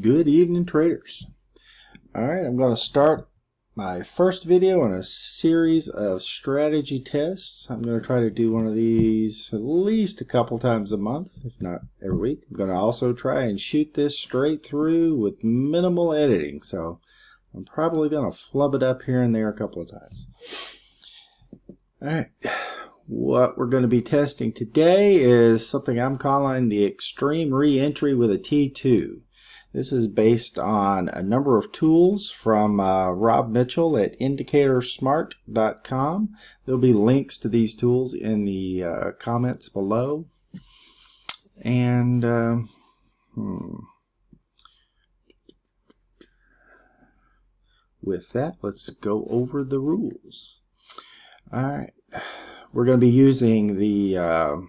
Good evening, traders. Alright, I'm going to start my first video on a series of strategy tests. I'm going to try to do one of these at least a couple times a month, if not every week. I'm going to also try and shoot this straight through with minimal editing, so I'm probably going to flub it up here and there a couple of times. Alright, what we're going to be testing today is something I'm calling the Extreme Reentry with a T2. This is based on a number of tools from Rob Mitchell at indicatorsmart.com. There'll be links to these tools in the comments below. And with that, let's go over the rules. Alright, we're going to be using the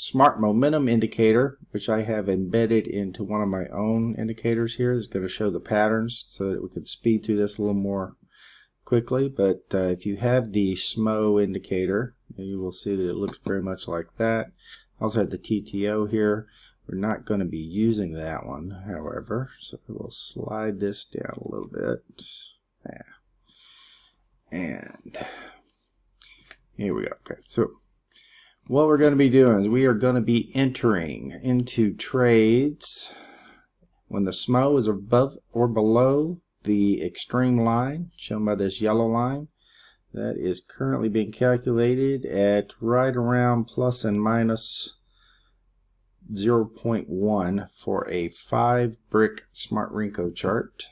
Smart Momentum Indicator, which I have embedded into one of my own indicators here. It's going to show the patterns so that we can speed through this a little more quickly. But if you have the SMO indicator, you will see that it looks very much like that. I also have the TTO here. We're not going to be using that one, however, so we'll slide this down a little bit. And here we go. Okay, so what we're going to be doing is we are going to be entering into trades when the SMO is above or below the extreme line shown by this yellow line. That is currently being calculated at right around plus and minus 0.1 for a 5-brick Smart Renko chart.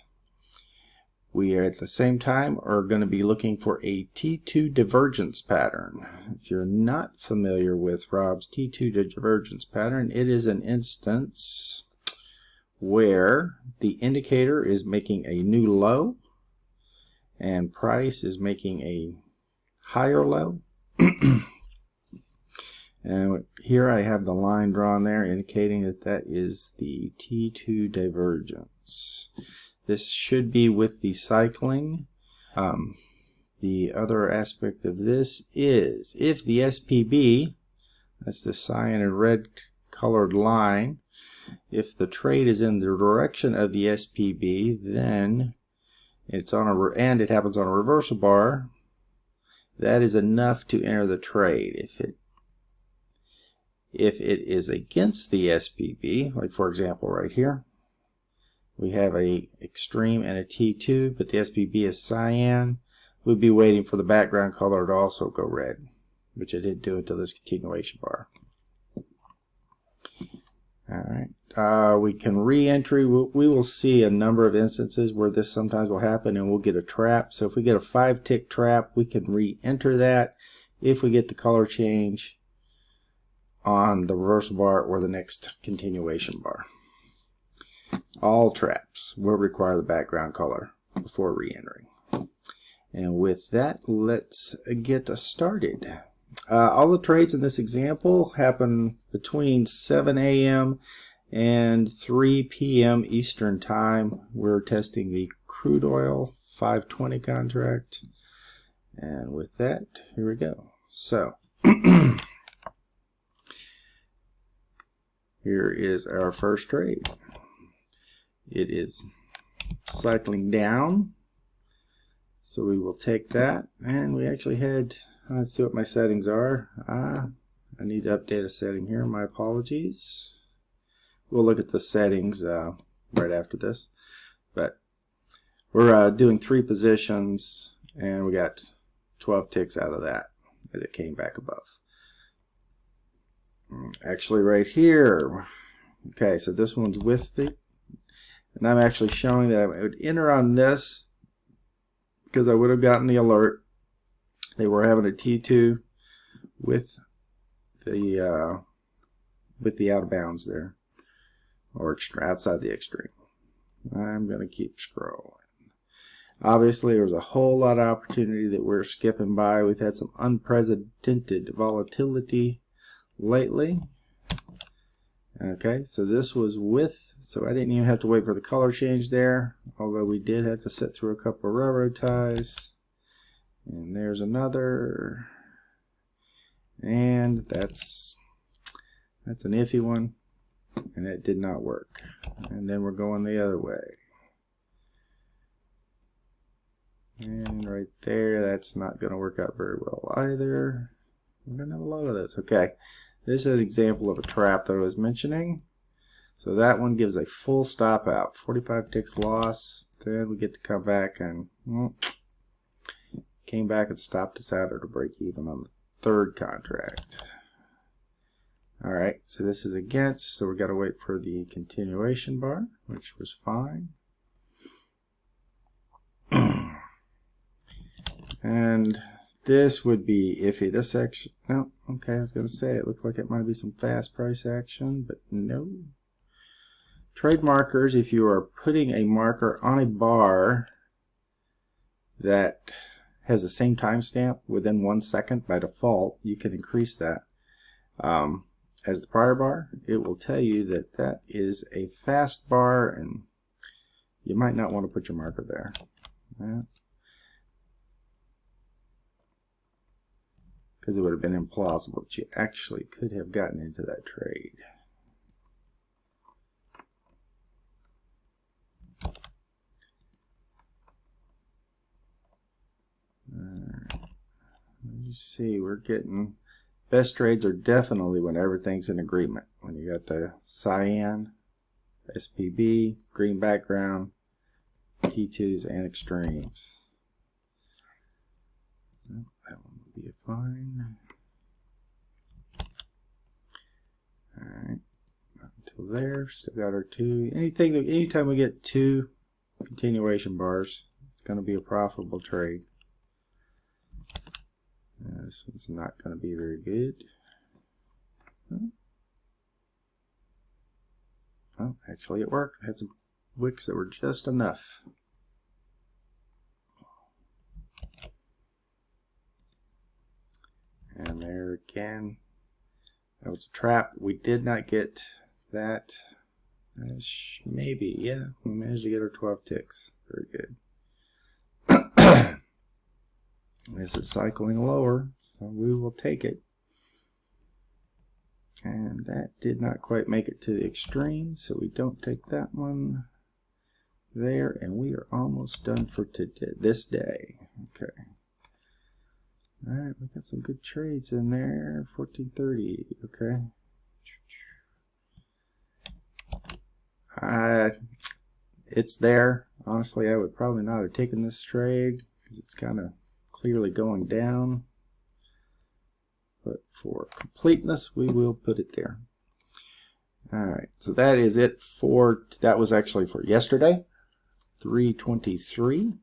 We are at the same time are going to be looking for a T2 Divergence pattern. If you're not familiar with Rob's T2 Divergence pattern, it is an instance where the indicator is making a new low and price is making a higher low. And here I have the line drawn there indicating that that is the T2 Divergence. This should be with the cycling. The other aspect of this is if the SPB, that's the cyan and red colored line, if the trade is in the direction of the SPB, then it's on and it happens on a reversal bar, that is enough to enter the trade. If it is against the SPB, like for example right here, we have a extreme and a T2, but the SPB is cyan. We'd be waiting for the background color to also go red, which it did do until this continuation bar. Alright, we can re-entry. We will see a number of instances where this sometimes will happen and we'll get a trap. So if we get a 5-tick trap, we can re-enter that if we get the color change on the reversal bar or the next continuation bar. All traps will require the background color before re-entering. And with that, let's get started. All the trades in this example happen between 7 a.m. and 3 p.m. Eastern Time. We're testing the crude oil 520 contract. And with that, here we go. So, here is our first trade. It is cycling down, so we will take that, and we actually had, let's see what my settings are. I need to update a setting here, my apologies. We'll look at the settings right after this, but we're doing 3 positions, and we got 12 ticks out of that as it came back above. Actually right here, okay, so this one's with the, and I'm actually showing that I would enter on this because I would have gotten the alert. They were having a T2 with the out of bounds there, or outside the extreme. I'm going to keep scrolling. Obviously, there was a whole lot of opportunity that we're skipping by. We've had some unprecedented volatility lately. Okay, so this was with, so I didn't even have to wait for the color change there, although we did have to sit through a couple of railroad ties. And there's another, and that's an iffy one. and it did not work. And then we're going the other way. And right there, that's not going to work out very well either. We're going to have a lot of this. Okay, this is an example of a trap that I was mentioning. So that one gives a full stop out, 45 ticks loss. Then we get to come back and came back and stopped us out at a break even on the third contract. Alright, so this is against, so we got to wait for the continuation bar, which was fine. And this would be iffy. This action, no, okay, I was going to say it looks like it might be some fast price action, but no. Trade markers, if you are putting a marker on a bar that has the same timestamp within 1 second by default, you can increase that. As the prior bar, it will tell you that that is a fast bar and you might not want to put your marker there. Because it would have been implausible that you actually could have gotten into that trade. You see, we're getting best trades are definitely when everything's in agreement. When you got the cyan, SPB, green background, T2s, and extremes. That one will be fine. Alright, until there, still got our two. Anytime we get two continuation bars, it's going to be a profitable trade. This one's not going to be very good. Oh, actually it worked. I had some wicks that were just enough. And there again, that was a trap. We did not get that. Maybe, yeah, we managed to get our 12 ticks. Very good. This is cycling lower, so we will take it. And that did not quite make it to the extreme, so we don't take that one there. And we are almost done for today, this day. Okay. Alright, we got some good trades in there. 1430, okay. It's there. Honestly, I would probably not have taken this trade because it's kind of clearly going down. But for completeness, we will put it there. Alright, so that is it for, that was actually for yesterday, 3/23.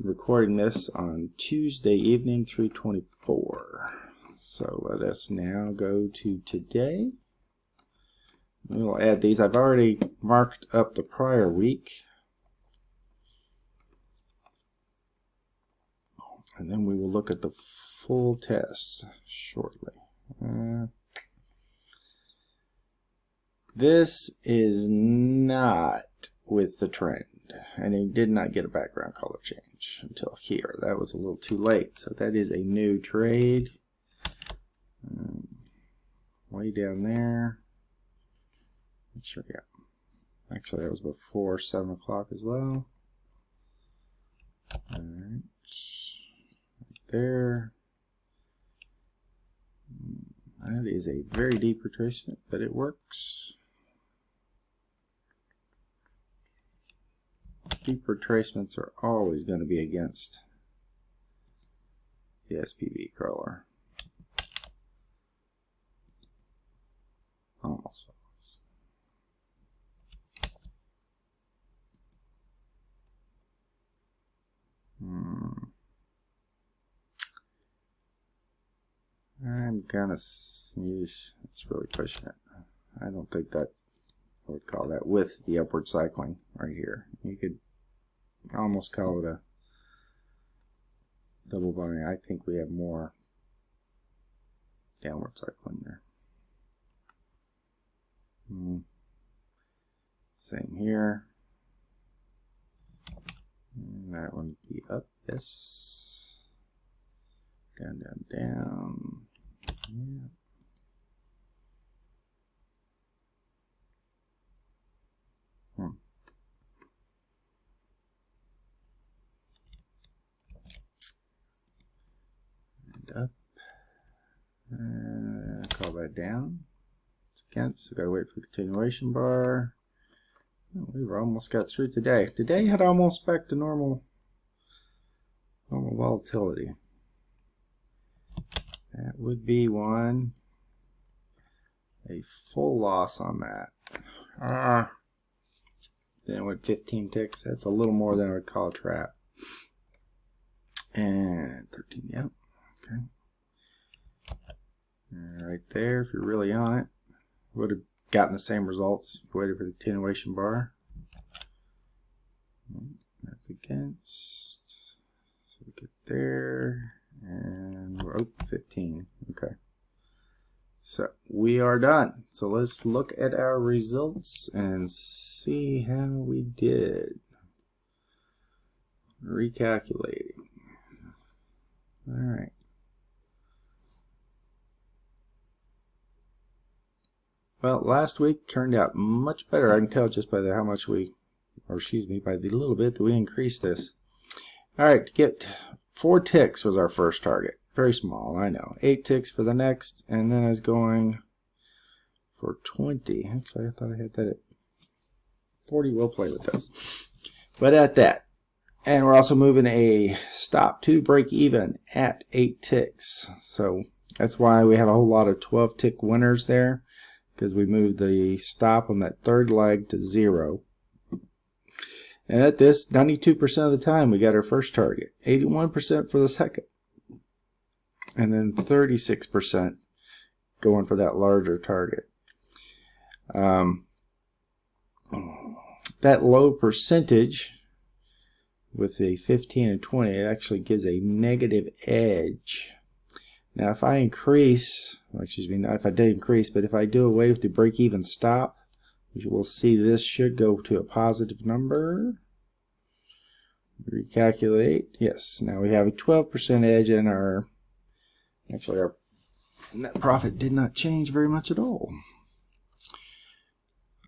Recording this on Tuesday evening, 3/24. So let us now go to today. We'll add these. I've already marked up the prior week. And then we will look at the full test shortly. This is not with the trend, and it did not get a background color change until here. That was a little too late, so that is a new trade. Way down there. Sure, yeah. Actually, that was before 7 o'clock as well. All right. There. That is a very deep retracement, but it works. Deep retracements are always going to be against the SPB color. Almost. I'm gonna use, it's really pushing it. I don't think that, I would call that with the upward cycling right here. You could almost call it a double bottom. I think we have more downward cycling there. Same here. And that one would be up, yes. Down, down, down. Yeah. up. Call that down. It's against. So gotta wait for the continuation bar. Oh, we almost got through today. Today had almost back to normal volatility. That would be one. A full loss on that. Then it went 15 ticks. That's a little more than I would call a trap. And 13, yep. Okay. Right there, if you're really on it, would have gotten the same results if you waited for the continuation bar. That's against. So we get there, and we're 15. Okay. So we are done. So let's look at our results and see how we did. Recalculating. All right. Well, last week turned out much better. I can tell just by how much by the little bit that we increased this. All right, to get 4 ticks was our first target. Very small, I know. 8 ticks for the next, and then I was going for 20. Actually, I thought I had that at 40. We'll play with those. But at that. And we're also moving a stop to break even at 8 ticks. So that's why we have a whole lot of 12 tick winners there, because we moved the stop on that third leg to 0. And at this, 92% of the time we got our first target, 81% for the second, and then 36% going for that larger target. That low percentage with the 15 and 20, it actually gives a negative edge. Now if I increase, excuse me, not if I did increase, but if I do away with the break-even stop, you will see this should go to a positive number. Recalculate. Yes, now we have a 12% edge, and our net profit did not change very much at all,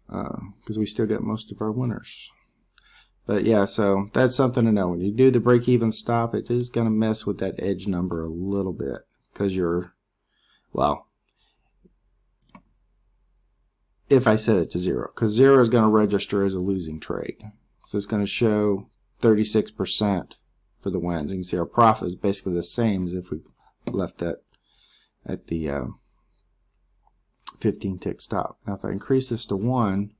because we still get most of our winners. But yeah, so that's something to know. When you do the break-even stop, it is going to mess with that edge number a little bit, because you're, well, if I set it to 0, because 0 is going to register as a losing trade. So it's going to show 36% for the wins. You can see our profit is basically the same as if we left that at the 15 tick stop. Now if I increase this to 1,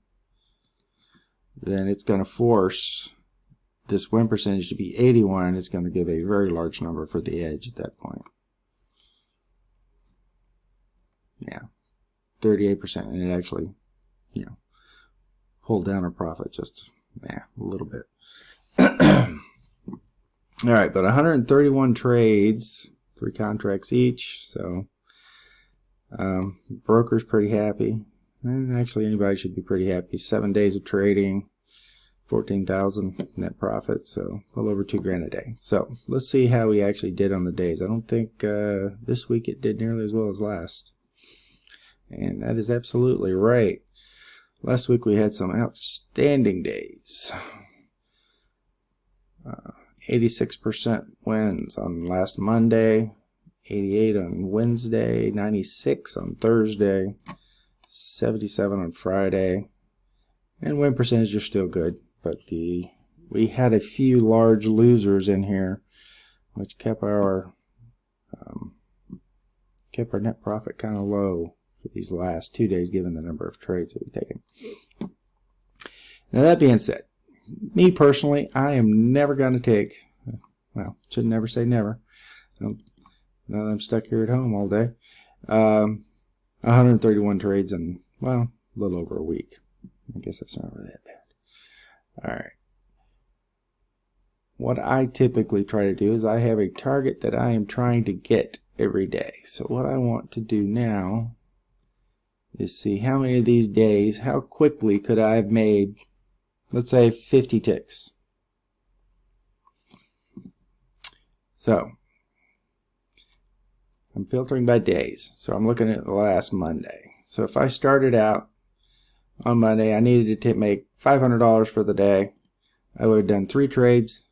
then it's going to force this win percentage to be 81, and it's going to give a very large number for the edge at that point. Yeah, 38%, and it actually, you know, pulled down our profit just a little bit. All right, but 131 trades, 3 contracts each, so broker's pretty happy. And actually anybody should be pretty happy. 7 days of trading, 14,000 net profit, so a little over $2,000 a day. So let's see how we actually did on the days. I don't think this week it did nearly as well as last. And that is absolutely right. Last week we had some outstanding days. 86% wins on last Monday, 88 on Wednesday, 96 on Thursday, 77 on Friday, and win percentage are still good, but we had a few large losers in here, which kept our net profit kind of low for these last 2 days, given the number of trades that we've taken. Now that being said, me personally, I am never going to take, well, should never say never. Now that I'm stuck here at home all day, 131 trades in, well, a little over a week. I guess that's not really that bad. All right. What I typically try to do is I have a target that I am trying to get every day. So what I want to do now is see how many of these days, how quickly could I have made, let's say, 50 ticks. So I'm filtering by days. So I'm looking at the last Monday. So if I started out on Monday, I needed to make $500 for the day. I would have done 3 trades,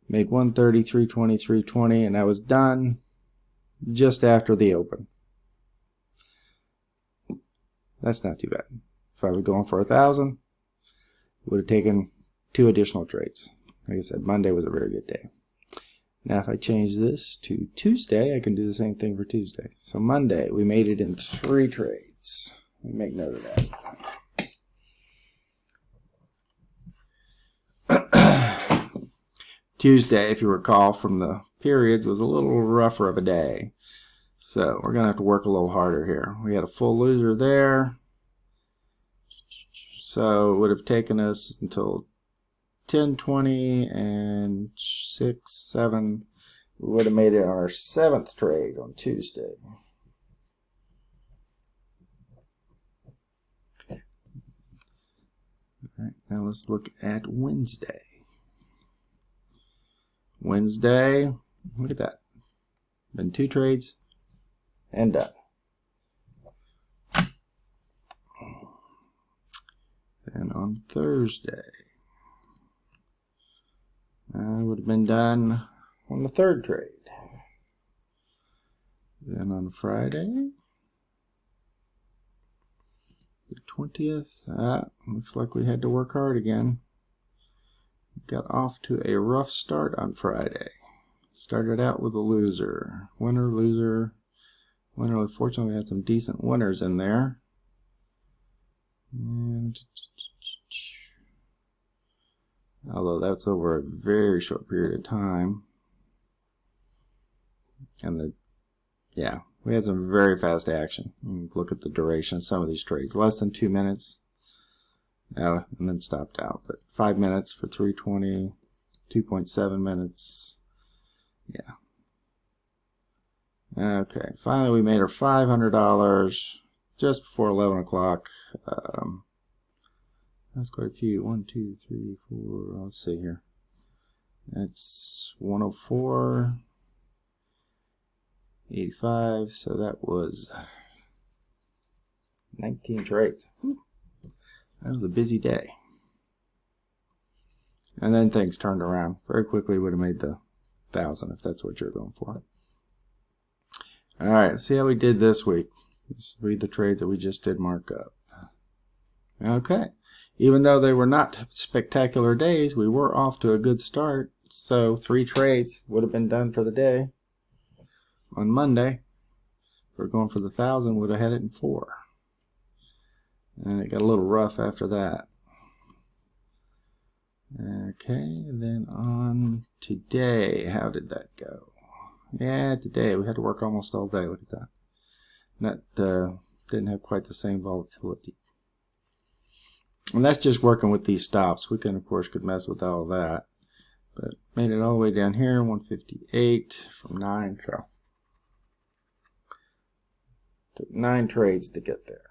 made 130, 320, 320, and I was done just after the open. That's not too bad. If I was going for 1,000, it would have taken 2 additional trades. Like I said, Monday was a very good day. Now if I change this to Tuesday, I can do the same thing for Tuesday. So Monday, we made it in 3 trades. Let me make note of that. Tuesday, if you recall from the periods, was a little rougher of a day. So we're going to have to work a little harder here. We had a full loser there. So it would have taken us until 10:20 and 6, 7. We would have made it on our 7th trade on Tuesday. All right, now let's look at Wednesday. Wednesday, look at that. Been 2 trades and done. Then on Thursday, I would have been done on the 3rd trade. Then on Friday, the 20th, looks like we had to work hard again. Got off to a rough start on Friday. Started out with a loser. Winner, loser, winner. Fortunately, we had some decent winners in there. And although that's over a very short period of time. And we had some very fast action. Look at the duration of some of these trades. Less than 2 minutes. And then stopped out. But 5 minutes for 320, 2.7 minutes. Yeah. Okay, finally we made our $500 just before 11 o'clock. That's quite a few. 1, 2, 3, 4. Let's see here. That's 104.85. So that was 19 trades. That was a busy day. And then things turned around. Very quickly would have made the 1,000 if that's what you're going for. Alright, let's see how we did this week. Let's read the trades that we just did mark up. Okay. Even though they were not spectacular days, we were off to a good start. So 3 trades would have been done for the day. On Monday, if we're going for the 1,000, would have had it in 4. And it got a little rough after that. Okay, and then on today, how did that go? Yeah, today we had to work almost all day. Look at that. That didn't have quite the same volatility. And that's just working with these stops. We can, of course, could mess with all of that. But made it all the way down here, 158 from 9. So took 9 trades to get there.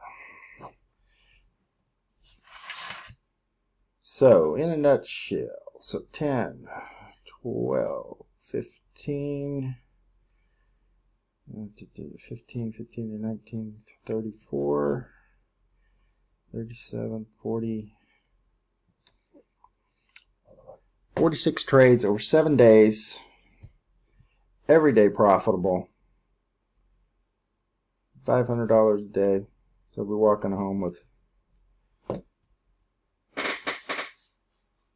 So, in a nutshell, so 10, 12, 15, 15 to 19, 34, 37, 40, 46 trades over 7 days, every day profitable, $500 a day. So we're walking home with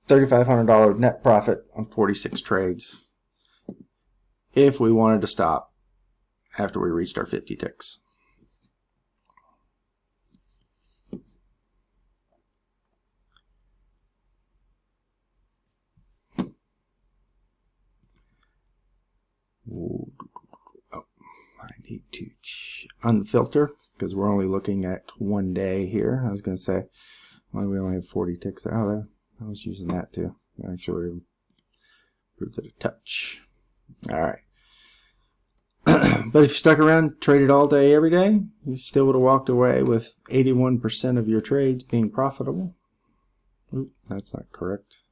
$3,500 net profit on 46 trades if we wanted to stop after we reached our 50 ticks. I need to unfilter because we're only looking at 1 day here. I was going to say, why do we only have 40 ticks? Oh, there. I was using that too. Actually improved it a touch. Alright. But if you stuck around, traded all day, every day, you still would have walked away with 81% of your trades being profitable. Oop, that's not correct.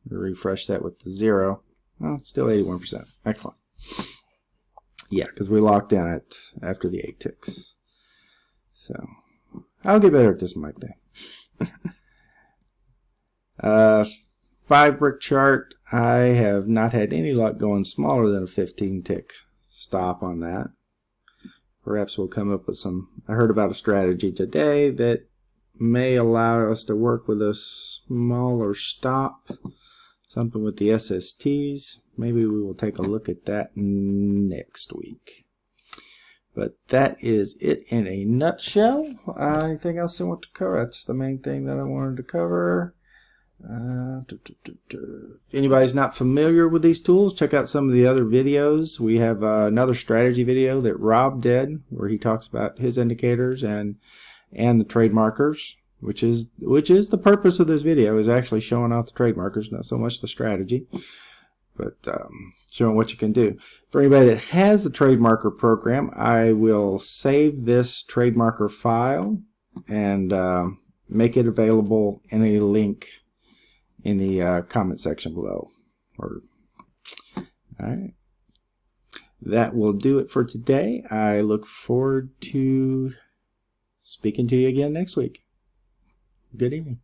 Refresh that with the 0. Well, still 81%. Excellent. Yeah, because we locked in it after the 8 ticks. So, I'll get better at this mic thing. 5 brick chart. I have not had any luck going smaller than a 15 tick stop on that. perhaps we'll come up with some. I heard about a strategy today that may allow us to work with a smaller stop, something with the SSTs. Maybe we will take a look at that next week. But that is it in a nutshell. Anything else I want to cover? That's the main thing that I wanted to cover. If anybody's not familiar with these tools, check out some of the other videos. We have another strategy video that Rob did where he talks about his indicators and the trade markers, which is the purpose of this video, is actually showing off the trade markers, not so much the strategy, but showing what you can do. For anybody that has the trade marker program, I will save this trade marker file and make it available in a link in the comment section below. All right. That will do it for today. I look forward to speaking to you again next week. Good evening.